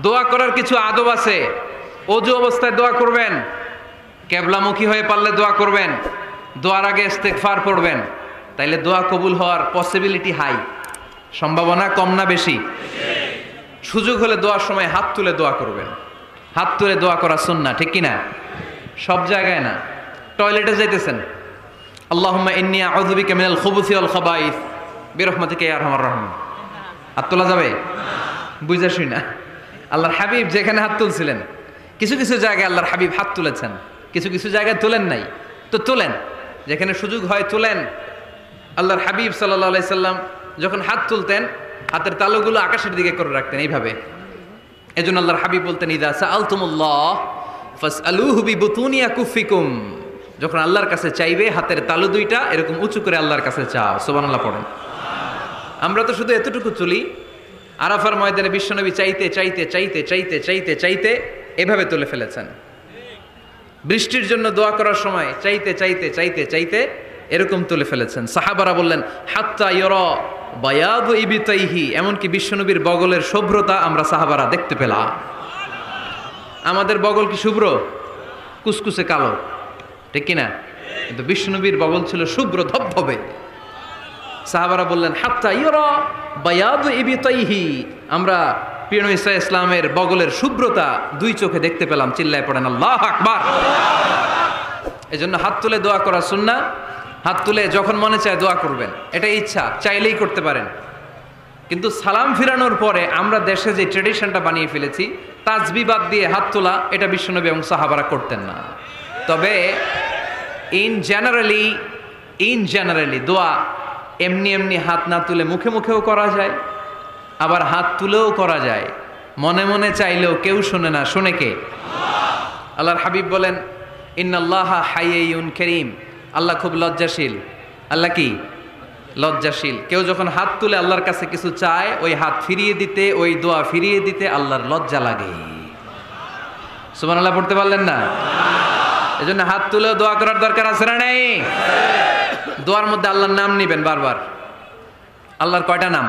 দোয়া করার কিছু আদব আছে। ওযু অবস্থায় দোয়া করবেন, কিবলামুখী হয়ে পারলে দোয়া করবেন, দোয়ার আগে ইস্তেগফার পড়বেন, তাইলে দোয়া কবুল হওয়ার পসিবিলিটি হাই, সম্ভাবনা কম না বেশি? সুযোগ হলে দোয়ার সময় হাত তুলে দোয়া করবেন। হাত তুলে দোয়া করা সুন্নাহ, ঠিক কি না? সব জায়গায় না। টয়লেটে যাইতেছেন, আল্লাহুম্মা ইন্নী আউযু বিকা মিনাল খুবুসি ওয়াল খাবাইস বিরহমাতিকা ইয়া আরহামার রাহিমিন। হাত তোলা যাবে? বুঝা শুই না। আল্লাহর হাবিব যেখানে হাত তুলছিলেন, কিছু কিছু জায়গায় আল্লাহর হাবিব হাত তুলেছেন, কিছু কিছু জায়গায় তুলেন নাই। তো তুলেন, যেখানে সুযোগ হয় তুলেন। আল্লাহর হাবিব সাল্লাল্লাহু আলাইহি সাল্লাম যখন হাত তুলতেন, হাতের তালুগুলো আকাশের দিকে করে রাখতেন এইভাবে। এজন্য আল্লাহর হাবিব বলতেন, ইযা সাআলতুমুল্লাহ ফাসআলুহু বিবুতুনি আকুফিকুম। যখন আল্লাহর কাছে চাইবে, হাতের তালু দুইটা এরকম উঁচু করে আল্লাহর কাছে চাও। সুবহানাল্লাহ পড়েন। আমরা তো শুধু এতটুকু তুলি। আরাফার ময়দানে বিশ্বনবী চাইতে চাইতে চাইতে চাইতে চাইতে চাইতে এভাবে তুলে ফেলেছেন। বৃষ্টির জন্য দোয়া করার সময় চাইতে চাইতে চাইতে চাইতে এরকম তুলে ফেলেছেন। সাহাবারা বললেন, হাত্তা ইয়রা বায়াদু ইবিতাইহি, এমনকি বিশ্বনবীর বগলের শুভ্রতা আমরা সাহাবারা দেখতে পেলাম। আমাদের বগল কি শুভ্র? কুসকুসে কালো, ঠিক কিনা? কিন্তু বিশ্বনবীর বগল ছিল শুভ্র ধবধবে। সাহাবারা বললেন, হাত্তা ইয়রা বায়াদু ইবিতাইহি, আমরা প্রিয় নবী সাল্লাল্লাহু আলাইহি ইসলামের বগলের শুভ্রতা দুই চোখে দেখতে পেলাম। চিল্লায় পড়েন আল্লাহু আকবার। এজন্য হাত তুলে দোয়া করা সুন্নাহ। হাত তুলে যখন মনে চায় দোয়া করবেন, এটা ইচ্ছা, চাইলেই করতে পারেন। কিন্তু সালাম ফিরানোর পরে আমরা দেশে যে ট্রেডিশনটা বানিয়ে ফেলেছি, তাসবিহ বাদ দিয়ে হাত তোলা, এটা বিশ্বনবী এবং সাহাবারা করতেন না। তবে ইন জেনারেলি দোয়া এমনি এমনি হাত না তুলে মুখে মুখেও করা যায়, আবার হাত তুলেও করা যায়। মনে মনে চাইলেও কেউ শোনে না, শোনে কে? আল্লাহর হাবিব বলেন, ইন্নাল্লাহা হাইয়্যুন কারীম, আল্লাহ খুব লজ্জাশীল। আল্লাহ কি? লজ্জাশীল। কেউ যখন হাত তুলে আল্লাহর কাছে কিছু চায়, ওই হাত ফিরিয়ে দিতে, ওই দোয়া ফিরিয়ে দিতে আল্লাহর লজ্জা লাগে। সুবহানাল্লাহ পড়তে পারলেন না? এজন্য হাত তুলেও দোয়া করার দরকার আছে না নেই? দোয়ার মধ্যে আল্লাহর নাম নিবেন বারবার। আল্লাহর কয়টা নাম?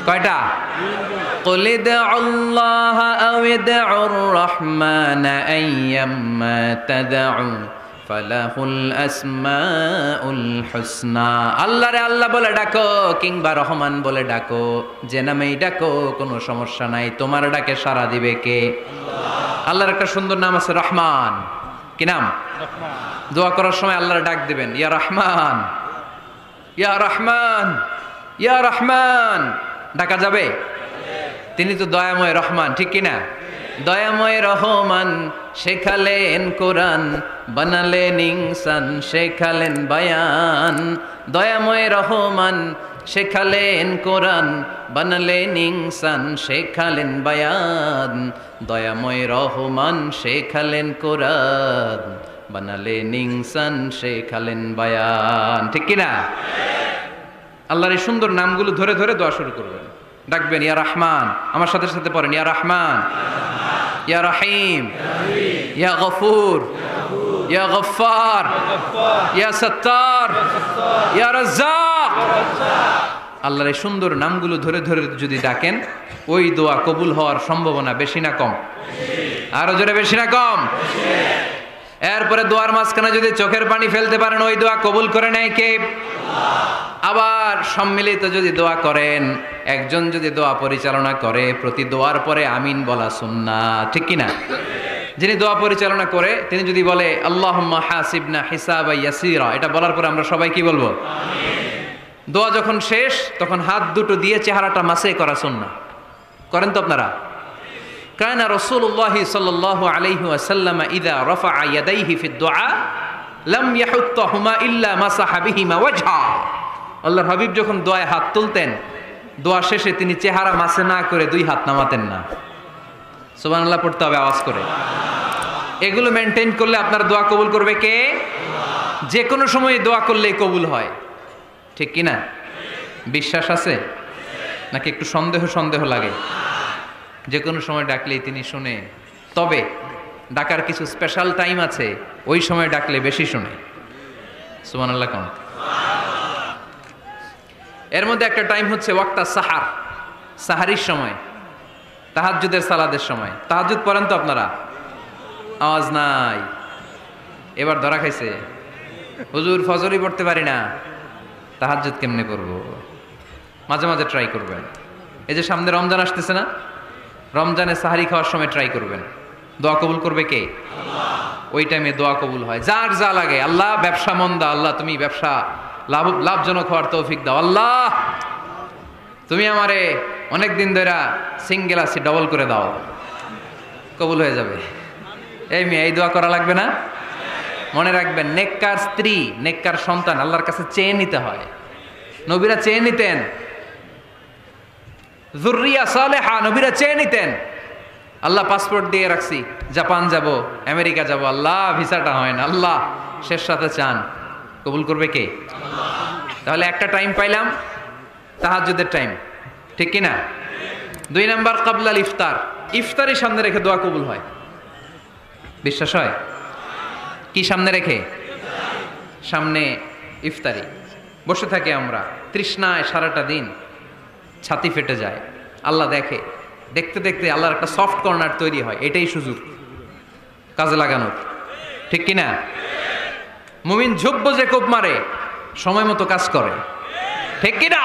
কয়টা? قل ادعوا الله أو ادعوا الرحمن أيما تدعوا فله الأسماء الحسنى। আল্লাহ রে আল্লাহ বলে ডাকো, কিংবা রহমান বলে ডাকো, যে নামেই ডাকো কোনো সমস্যা নাই, তোমার ডাকে সাড়া দিবে কে? আল্লাহ। আল্লাহর একটা সুন্দর নাম আছে রহমান। কি নাম? রহমান। দোয়া করার সময় আল্লাহর ডাক দিবেন, ইয়া রহমান, ইয়া রহমান, ইয়া রহমান। ডাকা যাবে? তিনি তো দয়াময় রহমান, ঠিক কিনা? দয়াময় রহমান শেখালেন কোরআন, বানালেন ইনসান, শেখালেন বায়ান। দয়াময় রহমান শেখালেন কোরআন, বানালেন ইনসান, শেখালেন বায়ান। দয়াময় রহমান শেখালেন কোরআন, বানালেন ইনসান, শেখালেন বায়ান, ঠিক কিনা? আল্লাহর এই সুন্দর নামগুলো ধরে ধরে দোয়া শুরু করবেন। ডাকবেন, ইয়া রহমান, আমার সাথে সাথে পড়েন, ইয়া রহমান, ইয়া রহিম, ইয়া গফুর, ইয়া গফফার, ইয়া সত্তার, ইয়া রাজ্জাক। আল্লাহর এই সুন্দর নামগুলো ধরে ধরে যদি ডাকেন, ওই দোয়া কবুল হওয়ার সম্ভাবনা বেশি না কম? আরো জোরে, বেশি না কম? এরপরে দোয়ার মাঝখানে যদি চোখের পানি ফেলতে পারেন, ওই দোয়া কবুল করে নেয় কে? আবার সম্মিলিত যদি দোয়া করেন, একজন যদি দোয়া পরিচালনা করে, প্রতি দোয়ার পরে আমিন বলা সুন্নাহ, ঠিক কিনা? যিনি দোয়া পরিচালনা করে তিনি যদি বলে আল্লাহুম্মা হাসিবনা হিসাবান ইয়াসীরা, এটা বলার পরে আমরা সবাই কি বলবো? আমিন। দোয়া যখন শেষ, তখন হাত দুটো দিয়ে চেহারাটা মাসে করা সুন্নাহ। করেন তো আপনারা? কানা রাসূলুল্লাহি সাল্লাল্লাহু আলাইহি ওয়াসাল্লাম ইযা রাফা'a ইয়াদাইহি ফিদ দুআ লাম ইয়াহুত্তাহুমা ইল্লা মাসাহা বিহিমা ওয়াজহা। আল্লাহর হাবিব যখন দোয়ায় হাত তুলতেন, দোয়া শেষে তিনি চেহারা মাসে না করে দুই হাত নামাতেন না। সুবহানাল্লাহ পড়তে হবে আওয়াজ করে। এগুলো মেনটেন করলে আপনার দোয়া কবুল করবে কে? যে কোনো সময় দোয়া করলেই কবুল হয়, ঠিক কিনা? বিশ্বাস আছে নাকি একটু সন্দেহ সন্দেহ লাগে? যে কোনো সময় ডাকলেই তিনি শুনে। তবে ডাকার কিছু স্পেশাল টাইম আছে, ওই সময় ডাকলে বেশি শুনে। সুবহানাল্লাহ কোন? এর মধ্যে একটা টাইম হচ্ছে ওয়াক্তা সাহার, সাহারির সময়। তাহাজ্জুদের সালাদের সময় তাহাজ্জুদ পড়েন তো আপনারা? আওয়াজ নাই, এবার ধরা খাইছে। হুজুর ফজরই পড়তে পারি না, তাহাজ্জুদ কেমনে করব? মাঝে মাঝে ট্রাই করবেন। এই যে সামনে রমজান আসতেছে না, রমজানে সাহারি খাওয়ার সময় ট্রাই করবেন। দোয়া কবুল করবে কে? ওই টাইমে দোয়া কবুল হয়। যার যা লাগে, আল্লাহ ব্যবসা মন্দা, আল্লাহ তুমি ব্যবসা লাভজনক হওয়ার তৌফিক দাও, আল্লাহ তুমি আমারে অনেক দিন ধরে সিঙ্গেল আছি ডবল করে দাও, কবুল হয়ে যাবে। এই মেয়ে, এই দোয়া করা লাগবে না? মনে রাখবেন, নেককার স্ত্রী, নেককার সন্তান আল্লাহর কাছে চেয়ে নিতে হয়। নবীরা চেয়ে নিতেন, যুররিয়া সালেহা নবীরা চেয়ে নিতেন। আল্লাহ পাসপোর্ট দিয়ে রাখছি, জাপান যাব, আমেরিকা যাব, আল্লাহ ভিসাটা হয় না, আল্লাহ শেষ সাথে চান, কবুল করবে কে? তাহলে একটা টাইম পাইলাম, তাহাজ্জুদের টাইম, ঠিক কিনা? 2 নাম্বার কাবলাল ইফতার, ইফতারি সামনে রেখে দোয়া কবুল হয়। বিশ্বাস হয়? কি সামনে রেখে? সামনে ইফতারি। বসে থাকি আমরা তৃষ্ণায় সারাটা দিন, ছাতি ফেটে যায়, আল্লাহ দেখে, দেখতে দেখতে আল্লাহর একটা সফট কর্নার তৈরি হয়। এটাই সুযোগ কাজে লাগানোর, ঠিক কিনা? মুমিন ঝুব্ব যে কোপ মারে, সময় মতো কাজ করে, ঠিক কিনা?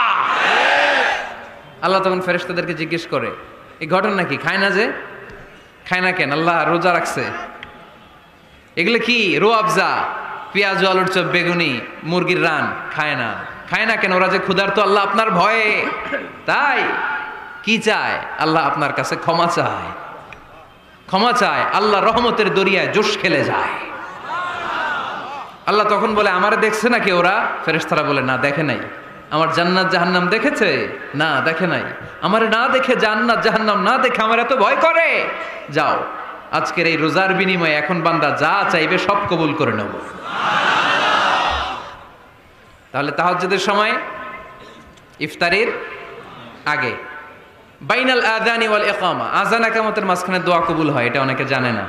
আল্লাহ তখন ফেরেশতাদেরকে জিজ্ঞেস করে, এই ঘটনা কি? খায় না যে? খায় না কেন? আল্লাহ রোজা রাখছে। এগুলো কি? রো আফজা, পেঁয়াজ, আলুর চপ, বেগুনি, মুরগির রান খায় না। খায় না কেন? ওরা যে ক্ষুধার্ত, আল্লাহ আপনার ভয়ে। তাই কি চায়? আল্লাহ আপনার কাছে ক্ষমা চায়, ক্ষমা চায়। আল্লাহ রহমতের দরিয়ায় জোশ খেলে যায়। আল্লাহ তখন বলে, আমারে দেখছে নাকি ওরা? ফেরেশতারা বলে, না দেখে নাই। আমার জান্নাত জাহান্নাম দেখেছে? না দেখে নাই। আমারে না দেখে, জান্নাত জাহান্নাম না দেখে আমার এত ভয় করে? যাও, আজকের এই রোজার বিনিময়ে এখন বান্দা যা চাইবে সব কবুল করে নেব। তাহলে তাহাজ্জুদের সময়, ইফতারির আগে, বাইনাল আযানি ওয়াল ইকামা, আযান ইকামতের মাঝখানে দোয়া কবুল হয়। এটা অনেকে জানে না।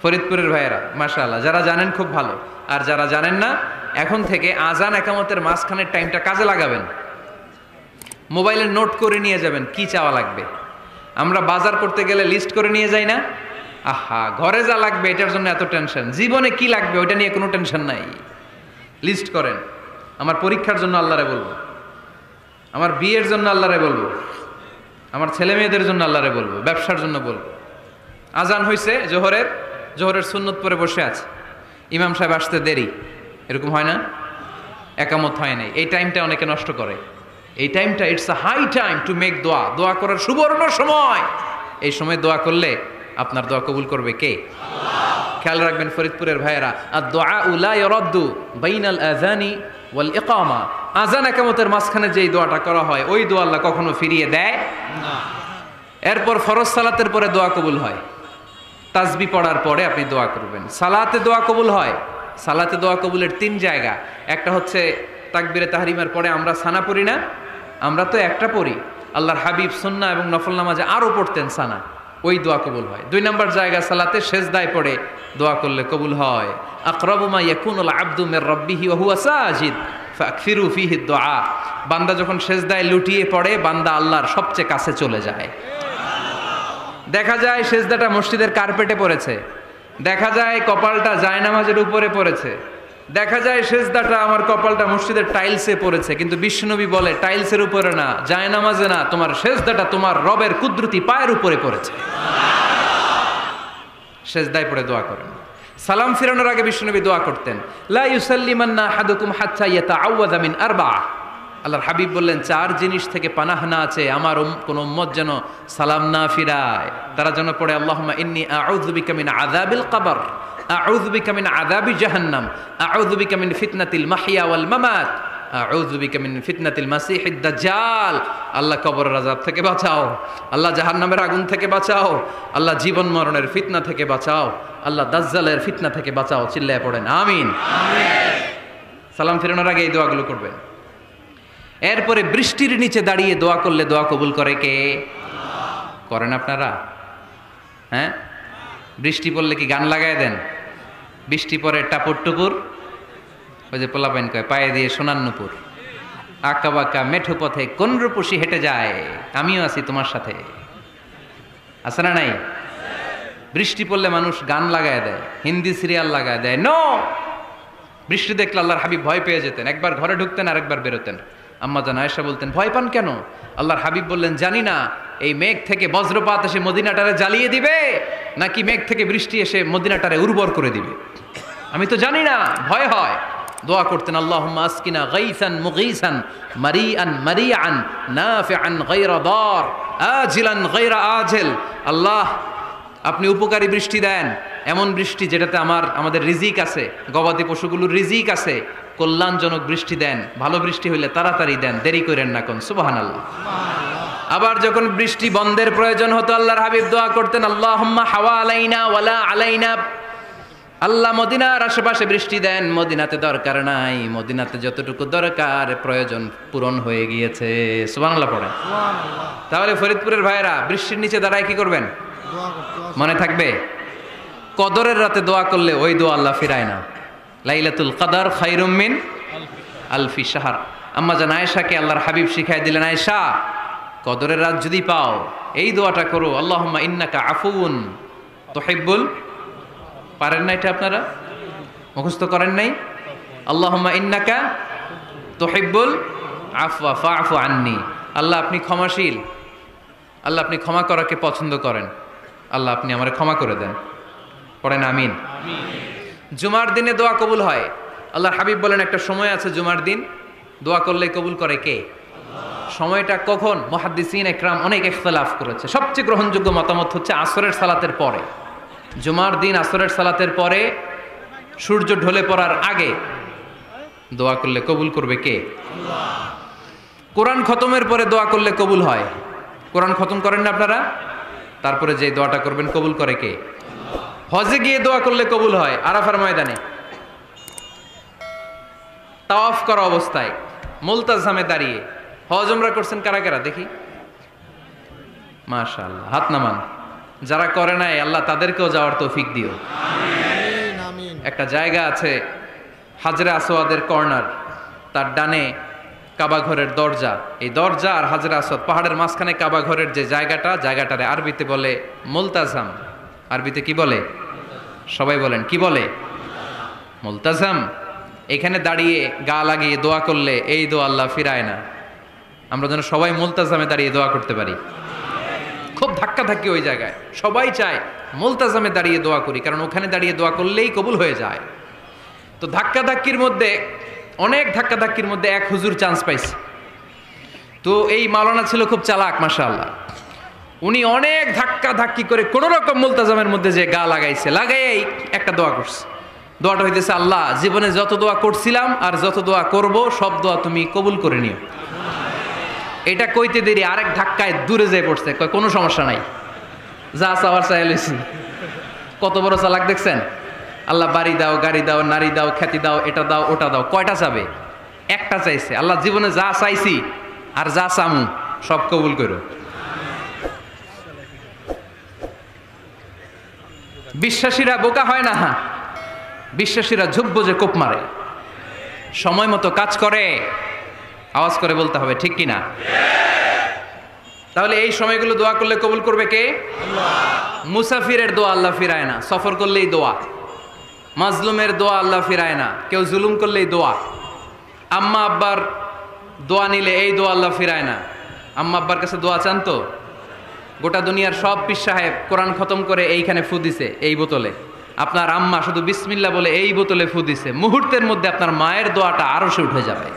ফরিদপুরের ভাইয়েরা মাশাআল্লাহ, যারা জানেন খুব ভালো, আর যারা জানেন না, এখন থেকে আযান ইকামতের মাঝখানের টাইমটা কাজে লাগাবেন। মোবাইলে নোট করে নিয়ে যাবেন কি চাওয়া লাগবে। আমরা বাজার করতে গেলে লিস্ট করে নিয়ে যাই না? আহা, ঘরে যা লাগবে এটার জন্য এত টেনশন, জীবনে কি লাগবে ওইটা নিয়ে কোনো টেনশন নাই। লিস্ট করেন। আমার পরীক্ষার জন্য আল্লাহরে বলবো, আমার বিয়ের জন্য আল্লাহরে বলবো, আমার ছেলে মেয়েদের জন্য আল্লাহরে বলবো, ব্যবসার জন্য বলবো। আজান হয়েছে জোহরের সুন্নত পরে বসে আছে, ইমাম সাহেব আসতে দেরি, এরকম হয় না? একামত হয় নাই, এই টাইমটা অনেকে নষ্ট করে। এই টাইমটা it's a high time to make দোয়া, দোয়া করার সুবর্ণ সময়। এই সময় দোয়া করলে আপনার দোয়া কবুল করবে কে? খেয়াল রাখবেন ফরিদপুরের ভাইয়েরা, আর দোয়া লা ইরাদ্দু বাইনাল আযানি ওয়াল ইকামা, আযান ইকামতের মাঝখানে যেই দোয়াটা করা হয় ওই দোয়া আল্লাহ কখনো ফিরিয়ে দেয় না। এরপর ফরজ সালাতের পরে দোয়া কবুল হয়। তাসবিহ পড়ার পরে আপনি দোয়া করবেন। সালাতে দোয়া কবুল হয়। সালাতে দোয়া কবুলের 3 জায়গা। একটা হচ্ছে তাকবীরে তাহরিমার পরে আমরা সানা পড়ি না, আমরা তো একটা পড়ি। আল্লাহর হাবিব সুন্নাহ এবং নফল নামাজে আরো পড়তেন সানা, ওই দোয়া কবুল হয়। 2 নম্বর জায়গা সালাতে সেজদায় পড়ে দোয়া করলে কবুল হয়। আকরাবু মা ইয়াকুনুল আবদু মির রাব্বিহি ওয়া হুয়া সাজিদ ফাকফিরু ফিহি দুআ, বান্দা যখন সেজদায় লুটিয়ে পড়ে বান্দা আল্লাহর সবচেয়ে কাছে চলে যায়। দেখা যায় সেজদাটা মসজিদের কার্পেটে পড়েছে, দেখা যায় কপালটা জায়নামাজের উপরে পড়েছে, দেখা যায় সেজদাটা আমার কপালটা মসজিদের টাইলসে পড়েছে, কিন্তু বিশ্বনবী বলে টাইলসের উপরে না, জায়নামাজে না, তোমার সেজদাটা তোমার রবের কুদরতি পায়ের উপরে পড়েছে। সেজদায় পড়ে দোয়া করেন। সালাম ফিরানোর আগে বিশ্বনবী দোয়া করতেন, লা ইউসাল্লিমান্না আহাদুকুম হাত্তা ইয়াতাআওয়াযা মিন আরবাআ। আল্লাহর হাবিব বললেন 4 জিনিস থেকে পানাহ না আছে আমার কোন উম্মত যেন সালাম না ফিরায়। তারা যেন পড়ে আল্লাহুম্মা ইন্নী আউযু বিকা মিন আযাবিল কবর, আউযু বিকা মিন আযাবি জাহান্নাম, আউযু বিকা মিন ফিতনাতিল মাহইয়া ওয়াল মামাত, আউযু বিকা মিন ফিতনাতিল মাসিহিদ দাজ্জাল। আল্লাহ কবরের আযাব থেকে বাঁচাও, আল্লাহ জাহান্নামের আগুন থেকে বাঁচাও, আল্লাহ জীবন মরণের ফিতনা থেকে বাঁচাও, আল্লাহ দাজ্জালের ফিতনা থেকে বাঁচাও। চিল্লায়ে পড়েন আমিন। আমিন। সালাম ফিরানোর আগে এই দোয়াগুলো করবেন। এরপরে বৃষ্টির নিচে দাঁড়িয়ে দোয়া করলে দোয়া কবুল করে কে? করেন আপনারা? হ্যাঁ, বৃষ্টি পড়লে কি গান লাগায় দেন? বৃষ্টি পরে টাপুর টুপুর, ওই যে পোলাপাইন কয় পায়ে দিয়ে সোনার নুপুর, আঁকা বাঁকা মেঠো পথে কোন রূপসী হেঁটে যায়, আমিও আছি তোমার সাথে। আছে না নাই? বৃষ্টি পড়লে মানুষ গান লাগায় দেয়, হিন্দি সিরিয়াল লাগায় দেয়। নো, বৃষ্টি দেখলে আল্লাহর হাবিব ভয় পেয়ে যেতেন, একবার ঘরে ঢুকতেন আর একবার বেরোতেন। আম্মা জান আয়েশা বলতেন, ভয় পান কেন? আল্লাহর হাবিব বললেন, জানি না এই মেঘ থেকে বজ্রপাত এসে মদিনাটারে জ্বালিয়ে দিবে নাকি মেঘ থেকে বৃষ্টি এসে মদিনাটারে উর্বর করে দিবে, আমি তো জানি না, ভয় হয়। দোয়া করতেন, আল্লাহুম্মা আসকিনা গাইসান মুগীসান মারিআন মারিআন নাফিআন গায়রা দার আজিলান গায়রা আজিল। আল্লাহ, আপনি উপকারী বৃষ্টি দেন, এমন বৃষ্টি যেটাতে আমাদের রিজিক আছে, গবাদি পশুগুলোর রিজিক আছে। কল্যাণজনক বৃষ্টি দেন, ভালো বৃষ্টি হইলে তাড়াতাড়ি দেন, দেরি করেন না কোন। সুবহানাল্লাহ। আবার যখন বৃষ্টি বন্ধের প্রয়োজন হতো, আল্লাহর হাবিব দোয়া করতেন, আল্লাহুম্মা হাওয়া আলাইনা ওয়ালা আলাইনা। আল্লাহ মদিনার আশেপাশে বৃষ্টি দেন, মদিনাতে দরকার নাই, মদিনাতে যতটুকু দরকার প্রয়োজন পূরণ হয়ে গিয়েছে। সুবহানাল্লাহ পড়েন। তাহলে ফরিদপুরের ভাইয়েরা বৃষ্টির নিচে দাঁড়ায় কি করবেন? মনে থাকবে, কদরের রাতে দোয়া করলে ওই দোয়া আল্লাহ ফিরায় না। লাইলাতুল কদর খায়রুম মিন আলফি শাহর। আম্মা জান আয়েশাকে আল্লাহর হাবিব শিখাই দিলেন, আয়েশা, কদরের রাত যদি পাও এই দোয়াটা করো, আল্লাহুম্মা ইন্নাকা আফুউন তুহিব্বুল। পারেন না এটা? আপনারা মুখস্থ করেন নাই? আল্লাহুম্মা ইন্নাকা তুহিব্বুল আফওয়া ফাআফু আন্নি। আল্লাহ আপনি ক্ষমাশীল, আল্লাহ আপনি ক্ষমা করাকে পছন্দ করেন, আল্লাহ আপনি আমারে ক্ষমা করে দেন। পড়েন আমিন। জুমার দিনে দোয়া কবুল হয়। আল্লাহর হাবিব বলেন, একটা সময় আছে জুমার দিন দোয়া করলে কবুল করে কে? সময়টা কখন? মুহাদ্দিসিন ইকরাম অনেক ইখতিলাফ করেছে। সবচেয়ে গ্রহণযোগ্য মতামত হচ্ছে আসরের সালাতের পরে। জুমার দিন আসরের সালাতের পরে সূর্য ঢলে পড়ার আগে দোয়া করলে কবুল করবে কে? কোরআন খতমের পরে দোয়া করলে কবুল হয়। কোরআন খতম করেন না আপনারা? তারপরে যে দোয়াটা করবেন কবুল করে কে? হজে গিয়ে দোয়া করলে কবুল হয়। আরাফার ময়দানে তাওয়াফ করা অবস্থায় মুলতাজামে দাঁড়িয়ে। হজ উমরা করছেন কারা কারা দেখি? মাশাআল্লাহ, হাত নামান। যারা করে নাই আল্লাহ তাদেরকেও যাওয়ার তৌফিক দিও। একটা জায়গা আছে হাজরে আসওয়াদের কর্নার, তার ডানে কাবা ঘরের দরজা। এই দরজা আর হাজরে আসওয়াদ পাহাড়ের মাঝখানে কাবা ঘরের যে জায়গাটারে আরবিতে বলে মুলতাজাম। আরবিতে কি বলে? সবাই বলেন, কি বলে? মুলতাজাম। এখানে দাঁড়িয়ে গা লাগিয়ে দোয়া করলে এই দোয়া আল্লাহ ফিরায় না। আমরা যেন সবাই মুলতাজামে দাঁড়িয়ে দোয়া করতে পারি। খুব ধাক্কাধাক্কি ওই জায়গায়, সবাই চায় মুলতাজামে দাঁড়িয়ে দোয়া করি, কারণ ওখানে দাঁড়িয়ে দোয়া করলেই কবুল হয়ে যায়। তো ধাক্কাধাক্কির মধ্যে, অনেক ধাক্কাধাক্কির মধ্যে এক হুজুর চান্স পাইছে। তো এই মাওলানা ছিল খুব চালাক, মাশাআল্লাহ। উনি অনেক ধাক্কাধাক্কি করে কোনো রকম মুলতাজামের মধ্যে যে গা লাগাইছে, লাগাইয়াই একটা দোয়া করছে। দোয়াটা হইতেছে, আল্লাহ জীবনে যত দোয়া করছিলাম আর যত দোয়া করব সব দোয়া তুমি কবুল করে নিও। এটা কইতে দেরি আরেক ধাক্কায় দূরে যেয়ে পড়ছে, কয় কোনো সমস্যা নাই, যা চাওয়ার চাই লইছি। কত বড় চালাক দেখছেন? আল্লাহ বাড়ি দাও, গাড়ি দাও, নারী দাও, খ্যাতি দাও, এটা দাও, ওটা দাও। কয়টা চাবে? একটা চাইছে। আল্লাহ জীবনে যা চাইছি আর যা চামু সব কবুল করো। বিশ্বাসীরা বোকা হয় না, বিশ্বাসীরা ঝুঁক বুঝে কোপ মারে, সময় মতো কাজ করে। আওয়াজ করে বলতে হবে, ঠিক কিনা? তাহলে এই সময়গুলো দোয়া করলে কবুল করবে কে? মুসাফিরের দোয়া আল্লাহ ফিরায় না, সফর করলেই দোয়া। মাজলুমের দোয়া আল্লাহ ফিরায় না, কেউ জুলুম করলেই দোয়া। আম্মা আব্বার দোয়া নিলে এই দোয়া আল্লাহ ফিরায় না। আম্মা আব্বার কাছে দোয়া চান তো? গোটা দুনিয়ার সব পীর সাহেব কোরআন খতম করে এইখানে ফু দিছে এই বোতলে, আপনার আম্মা শুধু বিসমিল্লাহ বলে এই বোতলে ফু দিছে, মুহূর্তের মধ্যে আপনার মায়ের দোয়াটা আরশে উঠে যাবে।